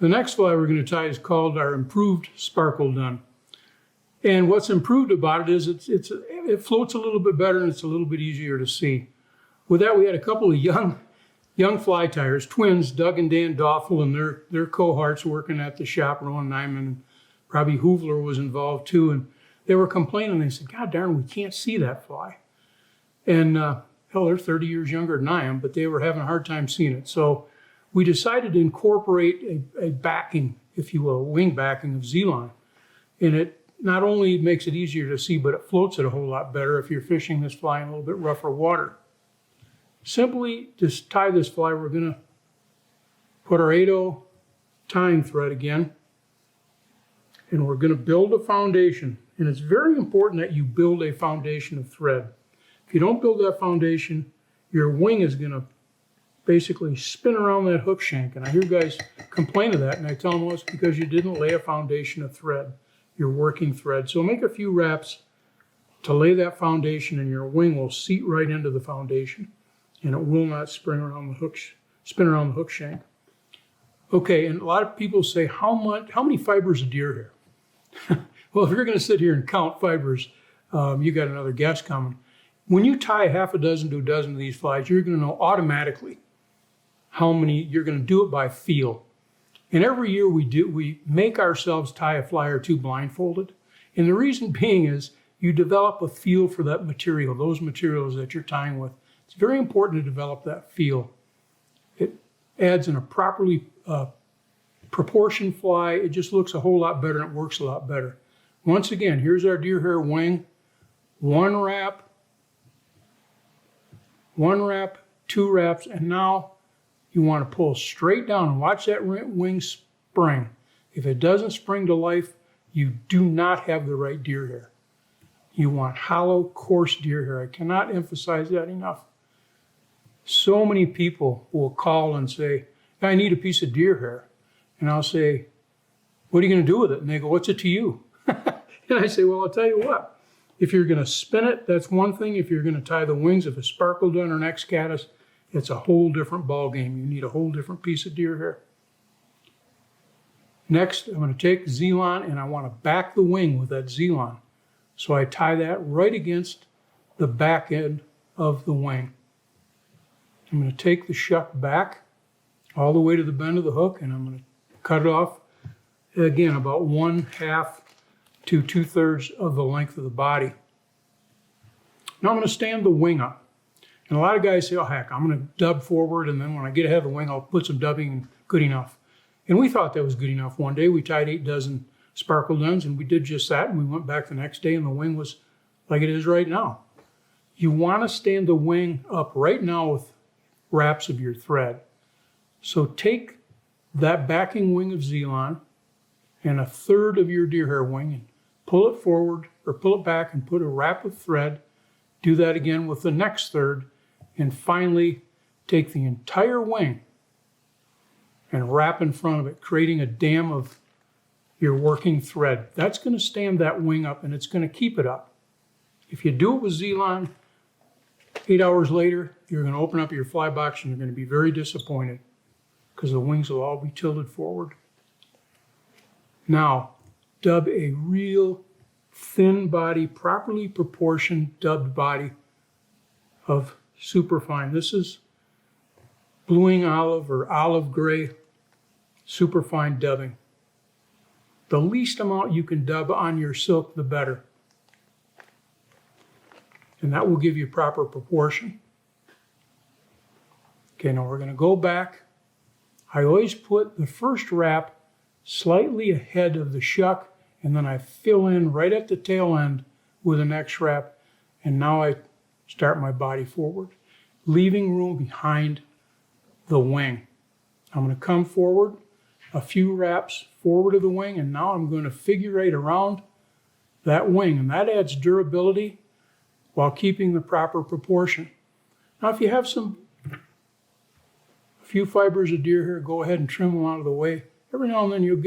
The next fly we're going to tie is called our improved sparkle dun. And what's improved about it is it floats a little bit better and it's a little bit easier to see. With that, we had a couple of young fly tyers, twins, Doug and Dan Doffel, and their cohorts working at the shop. Rowan Nyman and probably Hoovler was involved too. And they were complaining. They said, "God darn, we can't see that fly." And hell, they're 30 years younger than I am, but they were having a hard time seeing it. So we decided to incorporate a backing, if you will, a wing backing of Z-line. And it not only makes it easier to see, but it floats it a whole lot better if you're fishing this fly in a little bit rougher water. Simply just tie this fly. We're going to put our 8/0 tying thread again, and we're going to build a foundation. And it's very important that you build a foundation of thread. If you don't build that foundation, your wing is going to basically spin around that hook shank. And I hear guys complain of that, and I tell them, well, it's because you didn't lay a foundation of thread, your working thread. So make a few wraps to lay that foundation, and your wing will seat right into the foundation, and it will not spin around the hook shank. Okay, and a lot of people say, how many fibers of deer hair? Well, if you're going to sit here and count fibers, you got another guess coming. When you tie half a dozen to a dozen of these flies, you're going to know automatically how many. You're going to do it by feel. And every year we make ourselves tie a fly or two blindfolded. And the reason being is you develop a feel for that material, those materials that you're tying with. It's very important to develop that feel. It adds in a properly proportioned fly. It just looks a whole lot better and it works a lot better. Once again, here's our deer hair wing. One wrap, two wraps, and now you want to pull straight down and watch that wing spring. If it doesn't spring to life, you do not have the right deer hair. You want hollow, coarse deer hair. I cannot emphasize that enough. So many people will call and say, I need a piece of deer hair. And I'll say, what are you going to do with it? And they go, what's it to you? And I say, well, I'll tell you what. If you're going to spin it, that's one thing. If you're going to tie the wings of a sparkle dun or an ex-caddis, it's a whole different ball game. You need a whole different piece of deer hair. Next, I'm going to take Z-line and I want to back the wing with that Z-line. So I tie that right against the back end of the wing. I'm going to take the shuck back all the way to the bend of the hook, and I'm going to cut it off, again, about 1/2 to 2/3 of the length of the body. Now I'm going to stand the wing up. And a lot of guys say, oh heck, I'm going to dub forward, and then when I get ahead of the wing, I'll put some dubbing and good enough. And we thought that was good enough. One day we tied 8 dozen sparkle duns, and we did just that, and we went back the next day, and the wing was like it is right now. You want to stand the wing up right now with wraps of your thread. So take that backing wing of Z-line and 1/3 of your deer hair wing and pull it forward or pull it back and put a wrap of thread. Do that again with the next third, and finally take the entire wing and wrap in front of it, creating a dam of your working thread. That's going to stand that wing up, and it's going to keep it up. If you do it with Z-line, 8 hours later, you're going to open up your fly box and you're going to be very disappointed because the wings will all be tilted forward. Now, dub a real thin body, properly proportioned dubbed body of superfine. This is bluing olive or olive gray superfine dubbing. The least amount you can dub on your silk, the better. And that will give you proper proportion. Okay, now we're going to go back. I always put the first wrap slightly ahead of the shuck, and then I fill in right at the tail end with the next wrap, and now I start my body forward, leaving room behind the wing. I'm going to come forward, a few wraps forward of the wing, and now I'm going to figure eight around that wing, and that adds durability while keeping the proper proportion. Now, if you have a few fibers of deer hair, go ahead and trim them out of the way. Every now and then you'll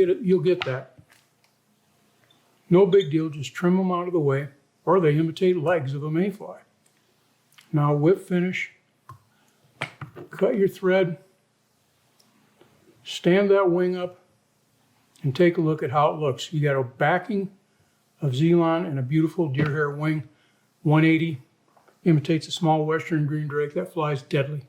get that. No big deal, just trim them out of the way, or they imitate legs of a mayfly. Now whip finish, cut your thread, stand that wing up and take a look at how it looks. You got a backing of Zelon and a beautiful deer hair wing. 180 imitates a small western green drake that flies deadly.